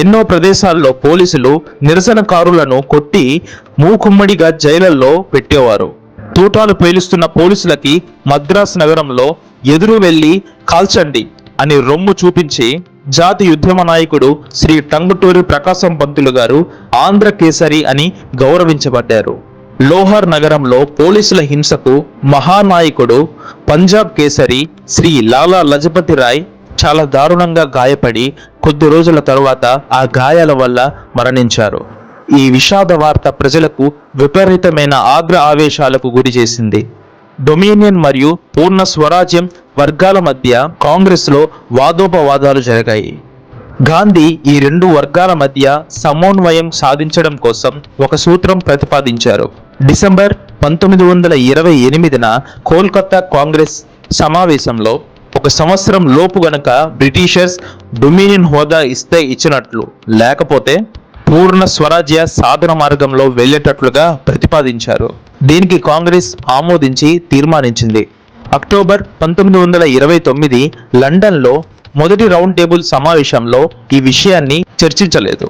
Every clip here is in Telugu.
ఎన్నో ప్రదేశాల్లో పోలీసులు నిరసనకారులను కొట్టి మూకుమ్మడిగా జైళ్లలో పెట్టేవారు. తూటాలు పేలుస్తున్న పోలీసులకి మద్రాస్ నగరంలో ఎదురు వెళ్లి కాల్చండి అని రొమ్ము చూపించి జాతి ఉద్యమ నాయకుడు శ్రీ టంగుటూరి ప్రకాశం పంతులు గారు ఆంధ్ర కేసరి అని గౌరవించబడ్డారు. లోహర్ నగరంలో పోలీసుల హింసకు మహానాయకుడు పంజాబ్ కేసరి శ్రీ లాలా లజపతి రాయ్ చాలా దారుణంగా గాయపడి కొద్ది రోజుల తరువాత ఆ గాయాల వల్ల మరణించారు. ఈ విషాద వార్త ప్రజలకు విపరీతమైన ఆగ్ర ఆవేశాలకు గురి చేసింది. డొమినియన్ మరియు పూర్ణ స్వరాజ్యం వర్గాల మధ్య కాంగ్రెస్లో వాదోపవాదాలు జరిగాయి. గాంధీ ఈ రెండు వర్గాల మధ్య సమన్వయం సాధించడం కోసం ఒక సూత్రం ప్రతిపాదించారు. డిసెంబర్ 1928న కోల్కతా కాంగ్రెస్ సమావేశంలో ఒక సంవత్సరం లోపు గనక బ్రిటిషర్స్ డొమినియన్ హోదా ఇస్తే ఇచ్చినట్లు, లేకపోతే పూర్ణ స్వరాజ్య సాధన మార్గంలో వెళ్ళేటట్లుగా ప్రతిపాదించారు. దీనికి కాంగ్రెస్ ఆమోదించి తీర్మానించింది. అక్టోబర్ 1929 లండన్లో మొదటి రౌండ్ టేబుల్ సమావేశంలో ఈ విషయాన్ని చర్చించలేదు.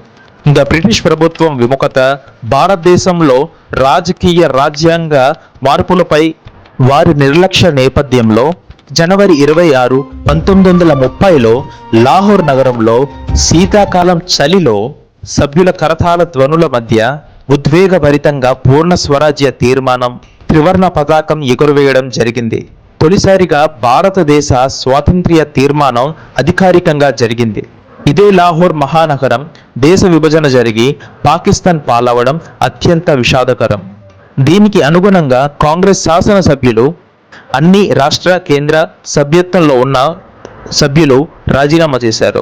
ఇంకా బ్రిటిష్ ప్రభుత్వం విముఖత, భారతదేశంలో రాజ్యాంగ మార్పులపై వారి నిర్లక్ష్య నేపథ్యంలో జనవరి 26, 1930లో లాహోర్ నగరంలో శీతాకాలం చలిలో సభ్యుల కరతాళ ధ్వనుల మధ్య ఉద్వేగభరితంగా పూర్ణ స్వరాజ్య తీర్మానం, త్రివర్ణ పతాకం ఎగురవేయడం జరిగింది. తొలిసారిగా భారతదేశ స్వాతంత్ర్య తీర్మానం అధికారికంగా జరిగింది. ఇదే లాహోర్ మహానగరం దేశ విభజన జరిగి పాకిస్తాన్ పాలవడం అత్యంత విషాదకరం. దీనికి అనుగుణంగా కాంగ్రెస్ శాసనసభ్యులు అన్ని రాష్ట్ర కేంద్ర సభ్యత్వంలో ఉన్న సభ్యులు రాజీనామా చేశారు.